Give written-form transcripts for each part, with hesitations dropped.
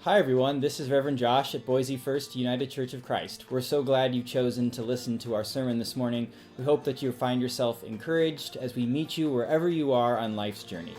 Hi everyone, this is Reverend Josh at Boise First United Church of Christ. We're so glad you've chosen to listen to our sermon this morning. We hope that you find yourself encouraged as we meet you wherever you are on life's journey.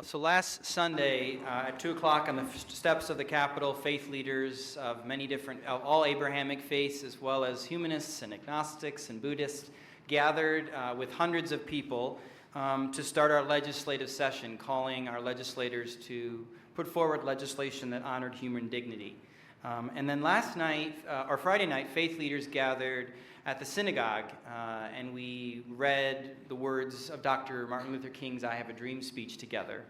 So last Sunday at 2 o'clock on the steps of the Capitol, faith leaders of many different, all Abrahamic faiths, as well as humanists and agnostics and Buddhists, gathered with hundreds of people to start our legislative session, calling our legislators to put forward legislation that honored human dignity. And then last night, or Friday night, faith leaders gathered at the synagogue, and we read the words of Dr. Martin Luther King's I Have a Dream speech together.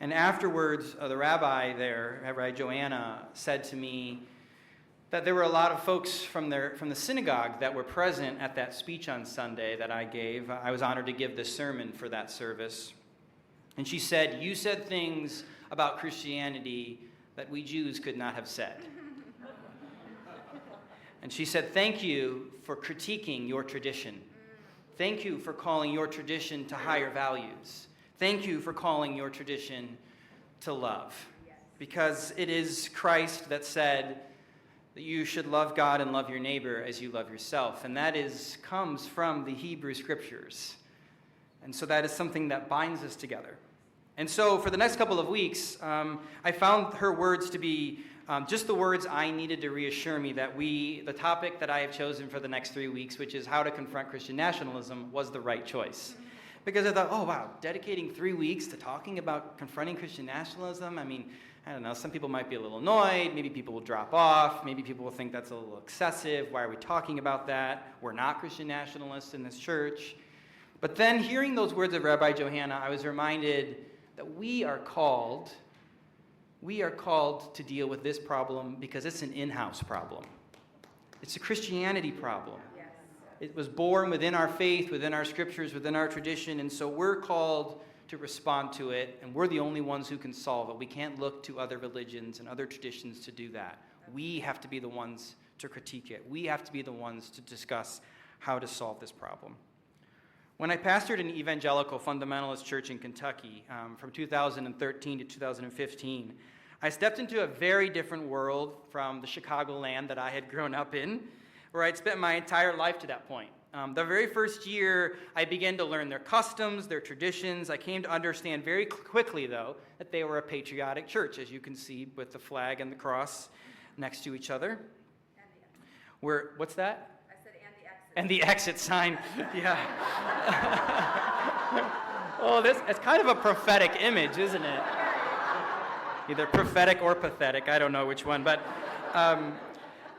And afterwards, the rabbi there, Rabbi Joanna, said to me that there were a lot of folks from the synagogue that were present at that speech on Sunday that I gave. I was honored to give the sermon for that service. And she said, "You said things about Christianity that we Jews could not have said." And she said, "Thank you for critiquing your tradition. Thank you for calling your tradition to higher values. Thank you for calling your tradition to love." Because it is Christ that said that you should love God and love your neighbor as you love yourself. And that comes from the Hebrew Scriptures. And so that is something that binds us together. And so for the next couple of weeks, I found her words to be just the words I needed to reassure me that the topic that I have chosen for the next 3 weeks, which is how to confront Christian nationalism, was the right choice. Because I thought, oh wow, dedicating 3 weeks to talking about confronting Christian nationalism, I don't know, some people might be a little annoyed, maybe people will drop off, maybe people will think that's a little excessive, why are we talking about that? We're not Christian nationalists in this church. But then hearing those words of Rabbi Johanna, I was reminded that we are called to deal with this problem because it's an in-house problem. It's a Christianity problem. Yes. It was born within our faith, within our scriptures, within our tradition, and so we're called to respond to it, and we're the only ones who can solve it. We can't look to other religions and other traditions to do that. We have to be the ones to critique it. We have to be the ones to discuss how to solve this problem. When I pastored an evangelical fundamentalist church in Kentucky from 2013 to 2015, I stepped into a very different world from the Chicagoland that I had grown up in, where I'd spent my entire life to that point. The very first year, I began to learn their customs, their traditions. I came to understand very quickly, though, that they were a patriotic church, as you can see with the flag and the cross next to each other. What's that? And the exit sign, yeah. Oh, it's kind of a prophetic image, isn't it? Either prophetic or pathetic, I don't know which one. But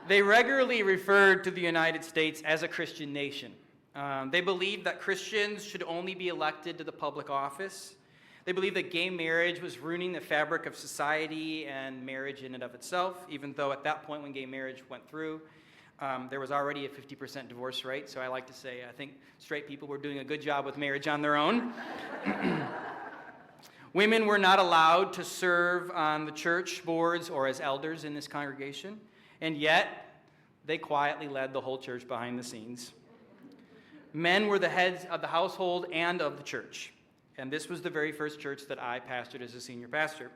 they regularly referred to the United States as a Christian nation. They believed that Christians should only be elected to the public office. They believed that gay marriage was ruining the fabric of society and marriage in and of itself, even though at that point when gay marriage went through, there was already a 50% divorce rate, so I like to say I think straight people were doing a good job with marriage on their own. Women were not allowed to serve on the church boards or as elders in this congregation, and yet they quietly led the whole church behind the scenes. Men were the heads of the household and of the church, and this was the very first church that I pastored as a senior pastor.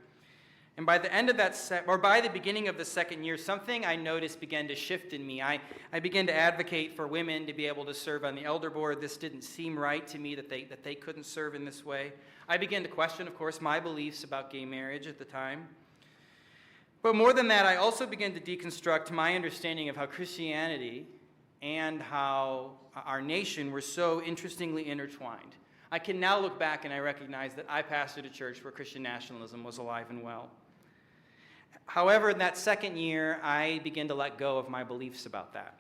And by the end of that, or by the beginning of the second year, something I noticed began to shift in me. I began to advocate for women to be able to serve on the elder board. This didn't seem right to me that they couldn't serve in this way. I began to question, of course, my beliefs about gay marriage at the time. But more than that, I also began to deconstruct my understanding of how Christianity and how our nation were so interestingly intertwined. I can now look back and I recognize that I pastored a church where Christian nationalism was alive and well. However, in that second year, I began to let go of my beliefs about that.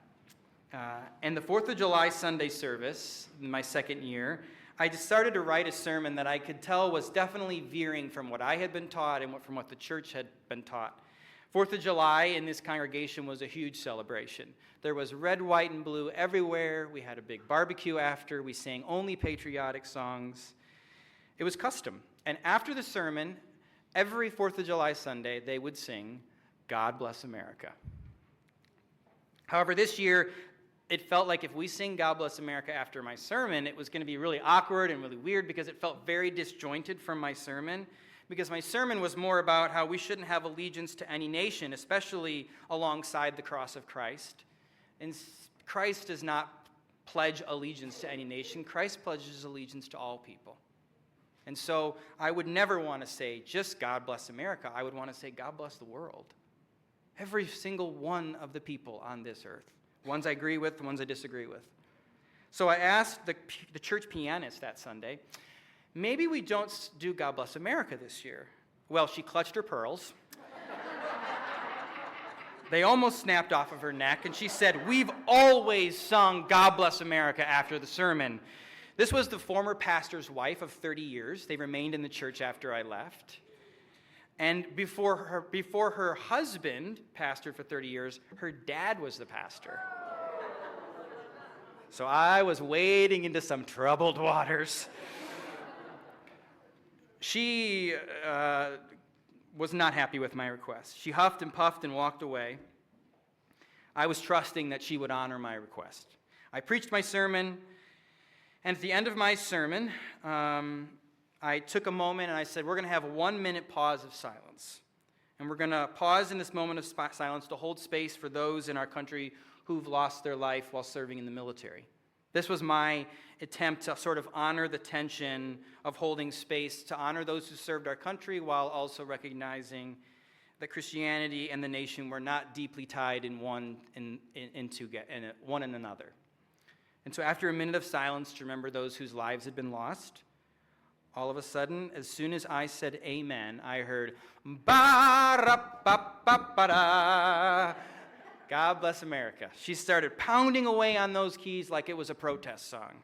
And the 4th of July Sunday service, in my second year, I just started to write a sermon that I could tell was definitely veering from what I had been taught and from what the church had been taught. 4th of July in this congregation was a huge celebration. There was red, white, and blue everywhere. We had a big barbecue after. We sang only patriotic songs. It was custom. And after the sermon, every 4th of July Sunday, they would sing, "God Bless America." However, this year, it felt like if we sing God Bless America after my sermon, it was going to be really awkward and really weird because it felt very disjointed from my sermon. Because my sermon was more about how we shouldn't have allegiance to any nation, especially alongside the cross of Christ. And Christ does not pledge allegiance to any nation. Christ pledges allegiance to all people. And so I would never want to say just God bless America. I would want to say God bless the world. Every single one of the people on this earth. Ones I agree with, the ones I disagree with. So I asked the church pianist that Sunday, maybe we don't do God Bless America this year. Well, she clutched her pearls. They almost snapped off of her neck, and she said, we've always sung God Bless America after the sermon. This was the former pastor's wife of 30 years. They remained in the church after I left. And before her husband pastored for 30 years, her dad was the pastor. So I was wading into some troubled waters. She was not happy with my request. She huffed and puffed and walked away. I was trusting that she would honor my request. I preached my sermon, and at the end of my sermon, I took a moment and I said, we're going to have a 1-minute pause of silence. And we're going to pause in this moment of silence to hold space for those in our country who've lost their life while serving in the military. This was my attempt to sort of honor the tension of holding space, to honor those who served our country while also recognizing that Christianity and the nation were not deeply tied in one and another. And so after a minute of silence to remember those whose lives had been lost, all of a sudden, as soon as I said amen, I heard, ba-ra-ba-ba-ba-da. God bless America. She started pounding away on those keys like it was a protest song.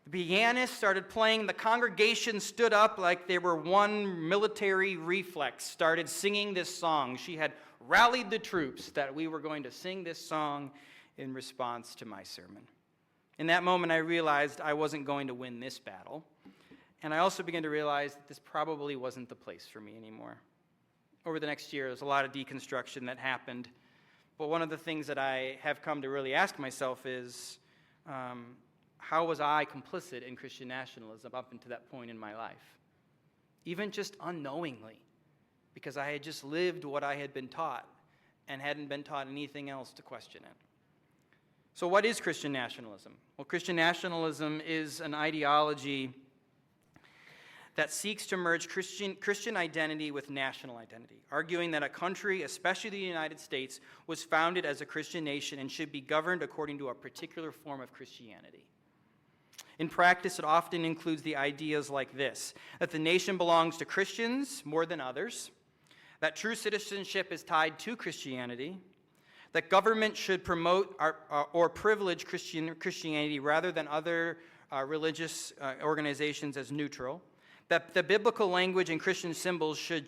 The pianist started playing. The congregation stood up like they were one military reflex, started singing this song. She had rallied the troops that we were going to sing this song in response to my sermon. In that moment, I realized I wasn't going to win this battle. And I also began to realize that this probably wasn't the place for me anymore. Over the next year, there's a lot of deconstruction that happened. But one of the things that I have come to really ask myself is, how was I complicit in Christian nationalism up until that point in my life? Even just unknowingly, because I had just lived what I had been taught and hadn't been taught anything else to question it. So what is Christian nationalism? Well, Christian nationalism is an ideology that seeks to merge Christian identity with national identity, arguing that a country, especially the United States, was founded as a Christian nation and should be governed according to a particular form of Christianity. In practice, it often includes the ideas like this: that the nation belongs to Christians more than others, that true citizenship is tied to Christianity, that government should promote or privilege Christianity rather than other religious organizations as neutral, that the biblical language and Christian symbols should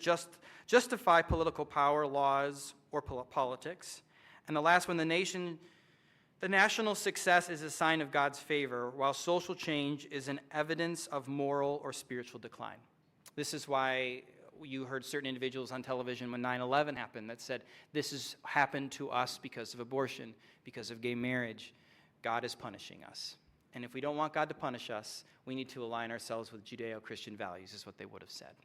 justify political power, laws, or politics, and the last one, the national success is a sign of God's favor, while social change is an evidence of moral or spiritual decline. This is why you heard certain individuals on television when 9/11 happened that said, this has happened to us because of abortion, because of gay marriage. God is punishing us. And if we don't want God to punish us, we need to align ourselves with Judeo-Christian values, is what they would have said.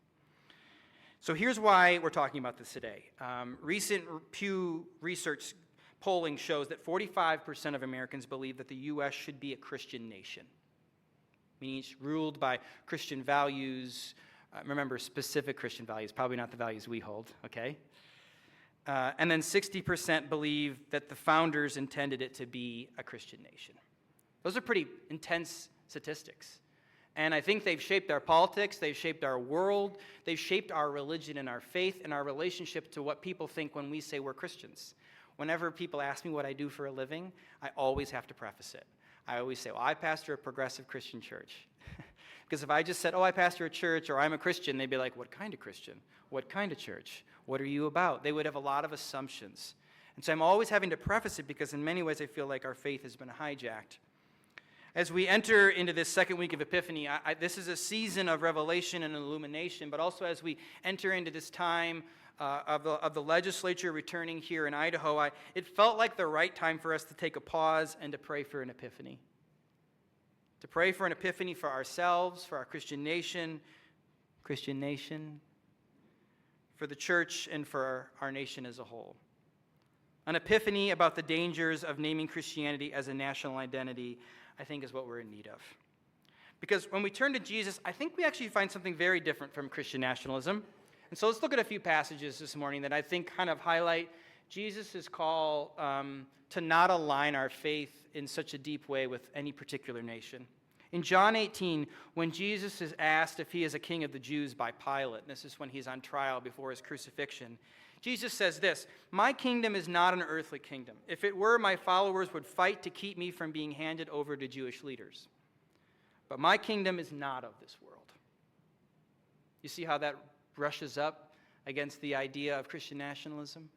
So here's why we're talking about this today. Recent Pew Research polling shows that 45% of Americans believe that the U.S. should be a Christian nation, meaning it's ruled by Christian values. Remember, specific Christian values, probably not the values we hold, okay? And then 60% believe that the founders intended it to be a Christian nation. Those are pretty intense statistics. And I think they've shaped our politics, they've shaped our world, they've shaped our religion and our faith and our relationship to what people think when we say we're Christians. Whenever people ask me what I do for a living, I always have to preface it. I always say, well, I pastor a progressive Christian church. Because if I just said, oh, I pastor a church or I'm a Christian, they'd be like, what kind of Christian? What kind of church? What are you about? They would have a lot of assumptions. And so I'm always having to preface it because in many ways I feel like our faith has been hijacked. As we enter into this second week of Epiphany, this is a season of revelation and illumination, but also as we enter into this time of the legislature returning here in Idaho, it felt like the right time for us to take a pause and to pray for an epiphany. To pray for an epiphany for ourselves, for our Christian nation, for the church, and for our nation as a whole. An epiphany about the dangers of naming Christianity as a national identity, I think, is what we're in need of. Because when we turn to Jesus, I think we actually find something very different from Christian nationalism. And so let's look at a few passages this morning that I think kind of highlight Jesus' call to not align our faith in such a deep way with any particular nation. In John 18, when Jesus is asked if he is a king of the Jews by Pilate, and this is when he's on trial before his crucifixion, Jesus says this, "My kingdom is not an earthly kingdom. If it were, my followers would fight to keep me from being handed over to Jewish leaders. But my kingdom is not of this world." You see how that brushes up against the idea of Christian nationalism?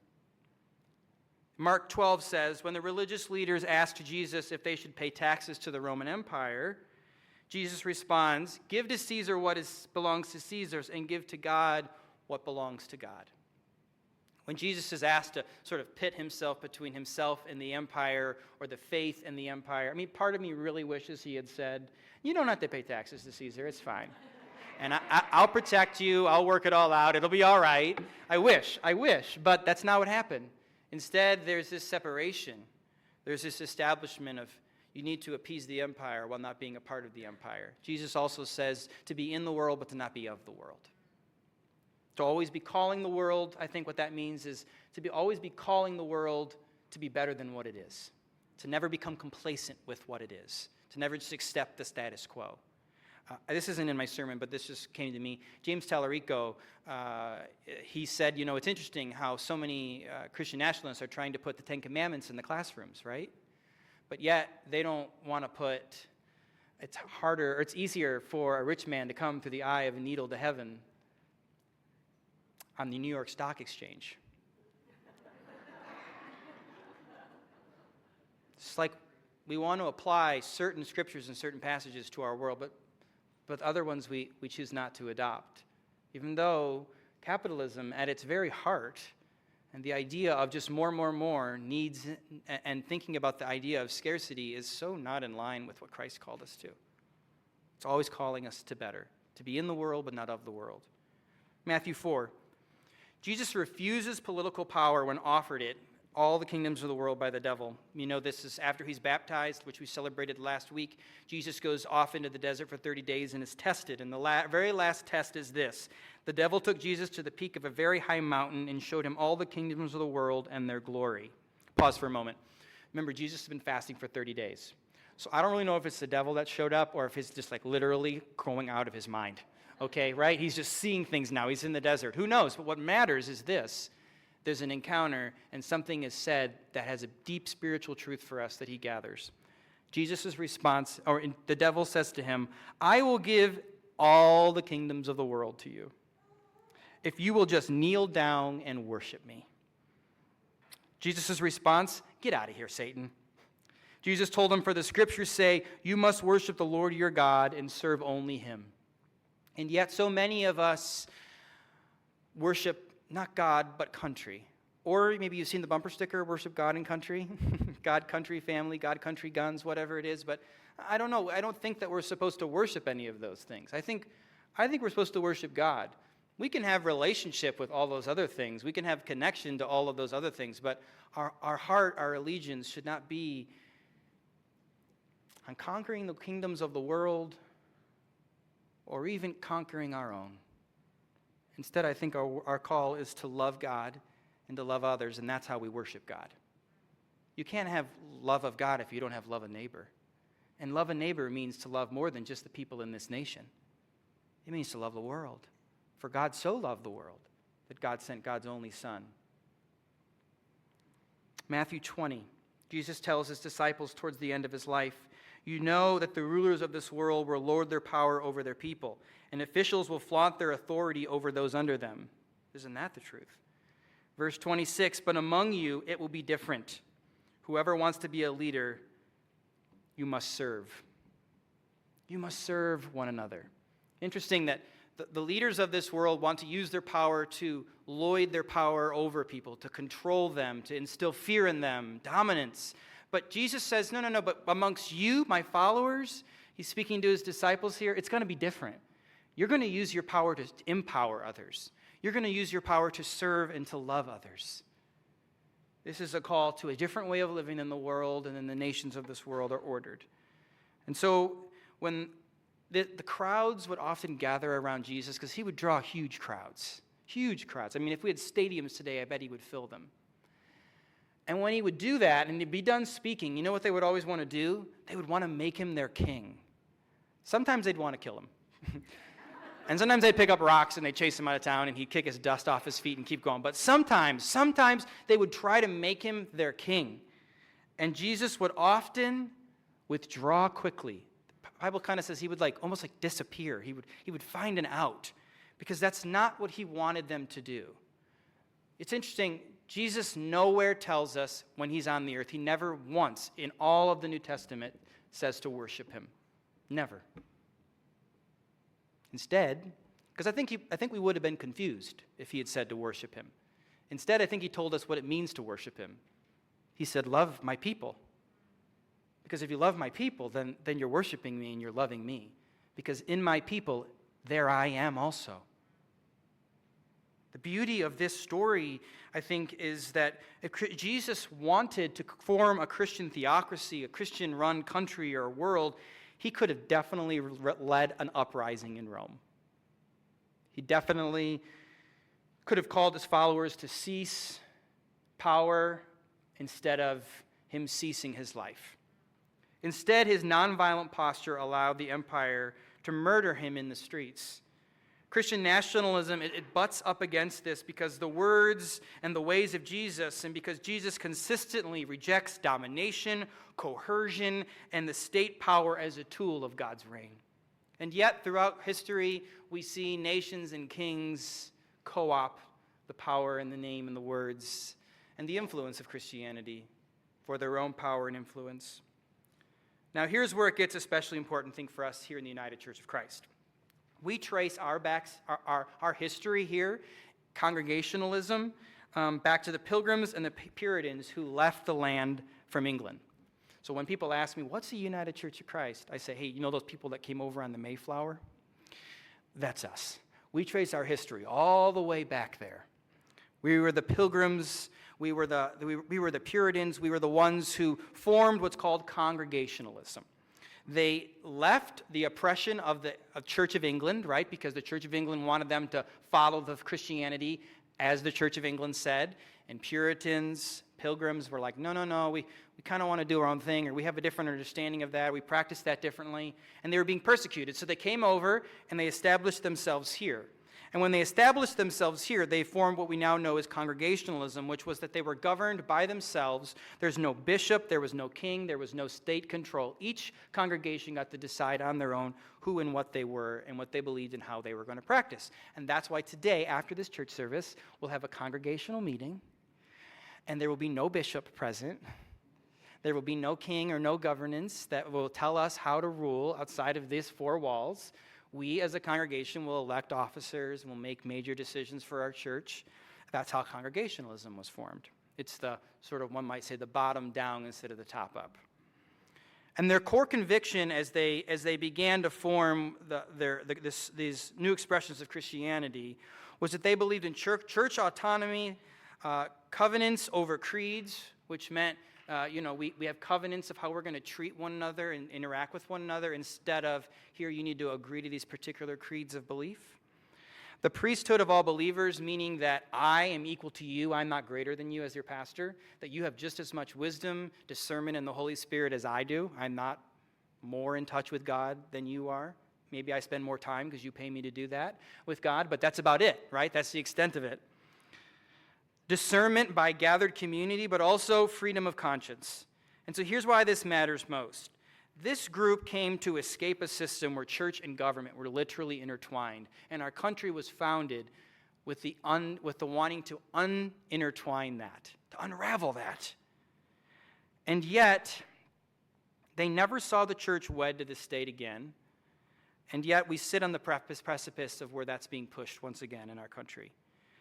Mark 12 says, when the religious leaders asked Jesus if they should pay taxes to the Roman Empire, Jesus responds, "Give to Caesar what belongs to Caesar's, and give to God what belongs to God." When Jesus is asked to sort of pit himself between himself and the empire, or the faith and the empire, I mean, part of me really wishes he had said, "You don't have to pay taxes to Caesar, it's fine. And I'll protect you, I'll work it all out, it'll be all right." I wish, but that's not what happened. Instead, there's this separation. There's this establishment of you need to appease the empire while not being a part of the empire. Jesus also says to be in the world, but to not be of the world. To always be calling the world, I think what that means is to always be calling the world to be better than what it is. To never become complacent with what it is. To never just accept the status quo. This isn't in my sermon, but this just came to me. James Tallarico, he said, you know, it's interesting how so many Christian nationalists are trying to put the Ten Commandments in the classrooms, right? But yet they don't want to put, it's harder, or it's easier for a rich man to come through the eye of a needle to heaven on the New York Stock Exchange. It's like we want to apply certain scriptures and certain passages to our world, but other ones we choose not to adopt. Even though capitalism at its very heart, and the idea of just more needs, and thinking about the idea of scarcity is so not in line with what Christ called us to. It's always calling us to better, to be in the world but not of the world. Matthew 4. Jesus refuses political power when offered it, all the kingdoms of the world by the devil. You know, this is after he's baptized, which we celebrated last week. Jesus goes off into the desert for 30 days and is tested. And the very last test is this. The devil took Jesus to the peak of a very high mountain and showed him all the kingdoms of the world and their glory. Pause for a moment. Remember, Jesus has been fasting for 30 days. So I don't really know if it's the devil that showed up or if it's just like literally going out of his mind. Okay, right? He's just seeing things now. He's in the desert. Who knows? But what matters is this. There's an encounter, and something is said that has a deep spiritual truth for us that he gathers. Jesus' response, the devil says to him, "I will give all the kingdoms of the world to you, if you will just kneel down and worship me." Jesus' response, "Get out of here, Satan." Jesus told him, "For the scriptures say, you must worship the Lord your God and serve only him." And yet so many of us worship not God, but country. Or maybe you've seen the bumper sticker, worship God and country. God, country, family, God, country, guns, whatever it is. But I don't know. I don't think that we're supposed to worship any of those things. I think we're supposed to worship God. We can have relationship with all those other things. We can have connection to all of those other things. But our heart, our allegiance should not be on conquering the kingdoms of the world or even conquering our own. Instead, I think our call is to love God and to love others, and that's how we worship God. You can't have love of God if you don't have love of neighbor. And love of neighbor means to love more than just the people in this nation. It means to love the world. For God so loved the world that God sent God's only Son. Matthew 20, Jesus tells his disciples towards the end of his life, "You know that the rulers of this world will lord their power over their people, and officials will flaunt their authority over those under them." Isn't that the truth? Verse 26, "But among you it will be different. Whoever wants to be a leader, you must serve." You must serve one another. Interesting that The leaders of this world want to use their power to lord their power over people, to control them, to instill fear in them, dominance. But Jesus says, no, but amongst you, my followers, he's speaking to his disciples here, it's going to be different. You're going to use your power to empower others. You're going to use your power to serve and to love others. This is a call to a different way of living in the world and in the nations of this world are ordered. And so when the crowds would often gather around Jesus, because he would draw huge crowds. Huge crowds. I mean, if we had stadiums today, I bet he would fill them. And when he would do that and he'd be done speaking, you know what they would always want to do? They would want to make him their king. Sometimes they'd want to kill him. And sometimes they'd pick up rocks and they'd chase him out of town and he'd kick his dust off his feet and keep going. But sometimes they would try to make him their king. And Jesus would often withdraw quickly. The Bible kind of says he would almost disappear. He would find an out because that's not what he wanted them to do. It's interesting, Jesus nowhere tells us when he's on the earth, he never once in all of the New Testament says to worship him. Never. Instead, because I think we would have been confused if he had said to worship him. Instead, I think he told us what it means to worship him. He said, love my people. Because if you love my people, then you're worshiping me and you're loving me. Because in my people, there I am also. The beauty of this story, I think, is that if Jesus wanted to form a Christian theocracy, a Christian-run country or world, he could have definitely led an uprising in Rome. He definitely could have called his followers to cease power instead of him ceasing his life. Instead, his nonviolent posture allowed the empire to murder him in the streets. Christian nationalism, it butts up against this because the words and the ways of Jesus, and because Jesus consistently rejects domination, coercion, and the state power as a tool of God's reign. And yet, throughout history, we see nations and kings co-opt the power and the name and the words and the influence of Christianity for their own power and influence. Now, here's where it gets especially important thing for us here in the United Church of Christ. We trace our history here, Congregationalism, back to the Pilgrims and the Puritans who left the land from England. So when people ask me, what's the United Church of Christ? I say, hey, you know those people that came over on the Mayflower? That's us. We trace our history all the way back there. We were the Pilgrims, we were the Puritans, we were the ones who formed what's called Congregationalism. They left the oppression of the Church of England, right? Because the Church of England wanted them to follow the Christianity as the Church of England said. And Puritans, Pilgrims were like, no, we kind of want to do our own thing, or we have a different understanding of that. We practice that differently. And they were being persecuted. So they came over and they established themselves here. And when they established themselves here, they formed what we now know as Congregationalism, which was that they were governed by themselves. There's no bishop, there was no king, there was no state control. Each congregation got to decide on their own who and what they were and what they believed and how they were going to practice. And that's why today, after this church service, we'll have a congregational meeting, and there will be no bishop present. There will be no king or no governance that will tell us how to rule outside of these four walls. We, as a congregation, will elect officers and will make major decisions for our church. That's how Congregationalism was formed. It's the sort of, one might say, the bottom down instead of the top up. And their core conviction as they began to form these new expressions of Christianity was that they believed in church autonomy, covenants over creeds, which meant we have covenants of how we're going to treat one another and interact with one another instead of, here, you need to agree to these particular creeds of belief. The priesthood of all believers, meaning that I am equal to you, I'm not greater than you as your pastor, that you have just as much wisdom, discernment, and the Holy Spirit as I do. I'm not more in touch with God than you are. Maybe I spend more time because you pay me to do that with God, but that's about it, right? That's the extent of it. Discernment by gathered community, but also freedom of conscience. And so here's why this matters most. This group came to escape a system where church and government were literally intertwined, and our country was founded with the wanting to unintertwine that, to unravel that. And yet, they never saw the church wed to the state again, And yet we sit on the precipice of where that's being pushed once again in our country.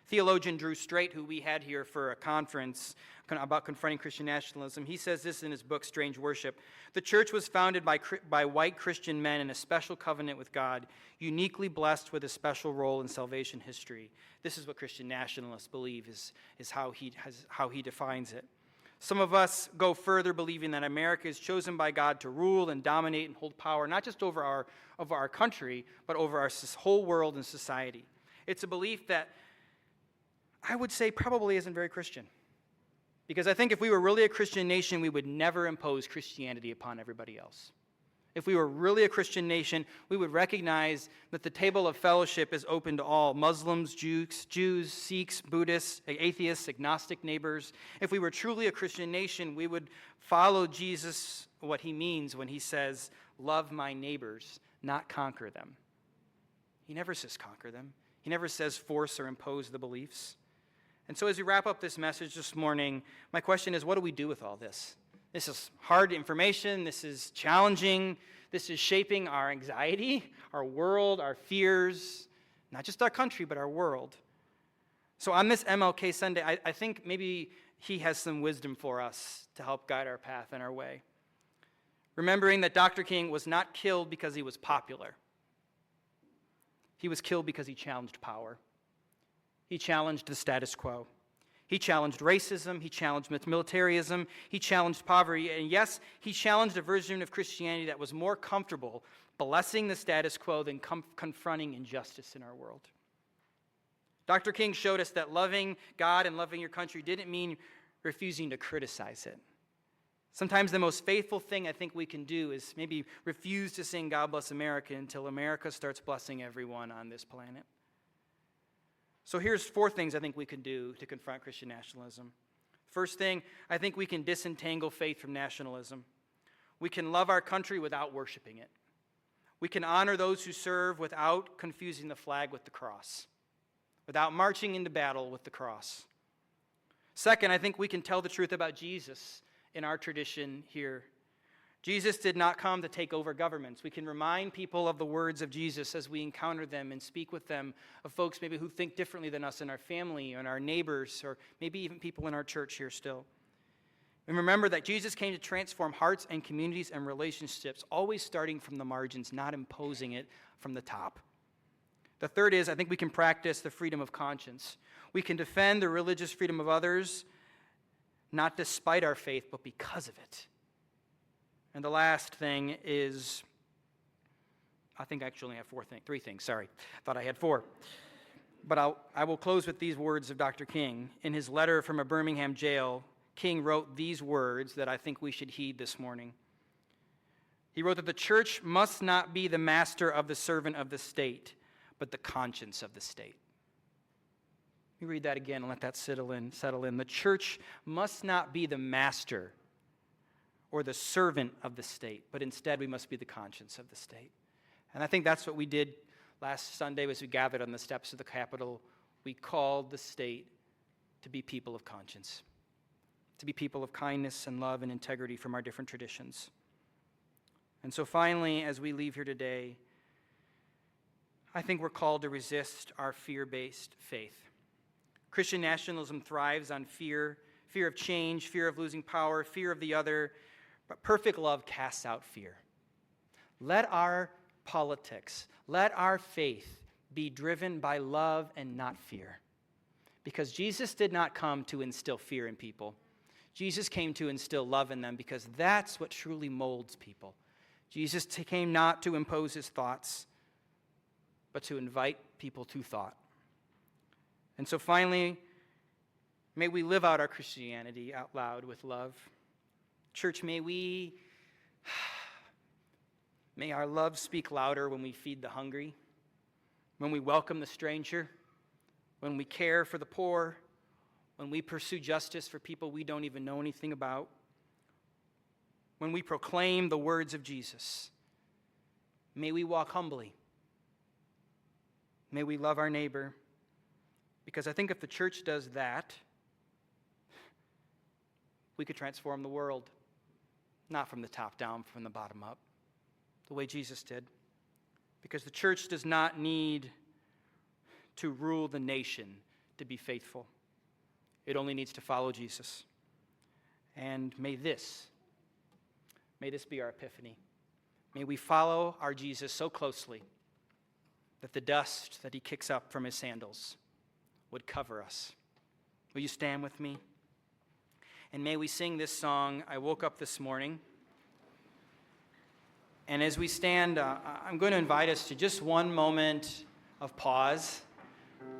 Theologian Drew Strait, who we had here for a conference about confronting Christian nationalism, he says this in his book, Strange Worship. The church was founded by white Christian men in a special covenant with God, uniquely blessed with a special role in salvation history. This is what Christian nationalists believe is how he defines it. Some of us go further, believing that America is chosen by God to rule and dominate and hold power, not just over our country, but over our whole world and society. It's a belief that I would say probably isn't very Christian. Because I think if we were really a Christian nation, we would never impose Christianity upon everybody else. If we were really a Christian nation, we would recognize that the table of fellowship is open to all: Muslims, Jews, Sikhs, Buddhists, atheists, agnostic neighbors. If we were truly a Christian nation, we would follow Jesus, what he means when he says, love my neighbors, not conquer them. He never says conquer them. He never says force or impose the beliefs. And so as we wrap up this message this morning, my question is, what do we do with all this? This is hard information. This is challenging. This is shaping our anxiety, our world, our fears, not just our country, but our world. So on this MLK Sunday, I think maybe he has some wisdom for us to help guide our path and our way. Remembering that Dr. King was not killed because he was popular. He was killed because he challenged power. He challenged the status quo. He challenged racism. He challenged militarism. He challenged poverty. And yes, he challenged a version of Christianity that was more comfortable blessing the status quo than confronting injustice in our world. Dr. King showed us that loving God and loving your country didn't mean refusing to criticize it. Sometimes the most faithful thing I think we can do is maybe refuse to sing God Bless America until America starts blessing everyone on this planet. So here's 4 things I think we can do to confront Christian nationalism. First thing, I think we can disentangle faith from nationalism. We can love our country without worshiping it. We can honor those who serve without confusing the flag with the cross, without marching into battle with the cross. Second, I think we can tell the truth about Jesus in our tradition here. Jesus did not come to take over governments. We can remind people of the words of Jesus as we encounter them and speak with them, of folks maybe who think differently than us in our family and our neighbors, or maybe even people in our church here still. And remember that Jesus came to transform hearts and communities and relationships, always starting from the margins, not imposing it from the top. The third is, I think we can practice the freedom of conscience. We can defend the religious freedom of others, not despite our faith, but because of it. And the last thing is, I think I actually have 3 things, sorry. Thought I had 4. But I will close with these words of Dr. King. In his letter from a Birmingham jail, King wrote these words that I think we should heed this morning. He wrote that the church must not be the master of the servant of the state, but the conscience of the state. Let me read that again and let that settle in. The church must not be the master or the servant of the state, but instead we must be the conscience of the state. And I think that's what we did last Sunday as we gathered on the steps of the Capitol. We called the state to be people of conscience, to be people of kindness and love and integrity from our different traditions. And so finally, as we leave here today, I think we're called to resist our fear-based faith. Christian nationalism thrives on fear of change, fear of losing power, fear of the other, but perfect love casts out fear. Let our politics, let our faith be driven by love and not fear. Because Jesus did not come to instill fear in people. Jesus came to instill love in them, because that's what truly molds people. Jesus came not to impose his thoughts, but to invite people to thought. And so finally, may we live out our Christianity out loud with love. Church, may our love speak louder when we feed the hungry, when we welcome the stranger, when we care for the poor, when we pursue justice for people we don't even know anything about, when we proclaim the words of Jesus. May we walk humbly. May we love our neighbor, because I think if the church does that, we could transform the world. Not from the top down, from the bottom up, the way Jesus did. because the church does not need to rule the nation to be faithful. It only needs to follow Jesus. And may this be our epiphany. May we follow our Jesus so closely that the dust that he kicks up from his sandals would cover us. Will you stand with me? And may we sing this song, I Woke Up This Morning. And as we stand, I'm going to invite us to just one moment of pause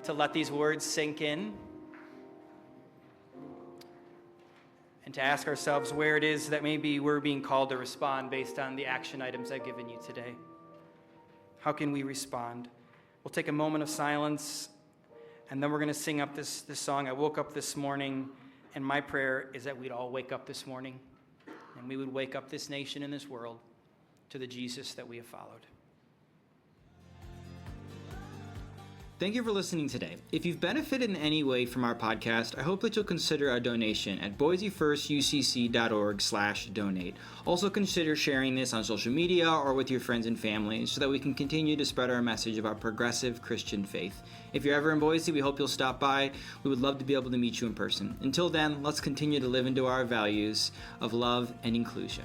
to let these words sink in and to ask ourselves where it is that maybe we're being called to respond based on the action items I've given you today. How can we respond? We'll take a moment of silence, and then we're going to sing up this song, I Woke Up This Morning, and my prayer is that we'd all wake up this morning, and we would wake up this nation and this world to the Jesus that we have followed. Thank you for listening today. If you've benefited in any way from our podcast, I hope that you'll consider a donation at boisefirstucc.org/donate. Also consider sharing this on social media or with your friends and family so that we can continue to spread our message about progressive Christian faith. If you're ever in Boise, we hope you'll stop by. We would love to be able to meet you in person. Until then, let's continue to live into our values of love and inclusion.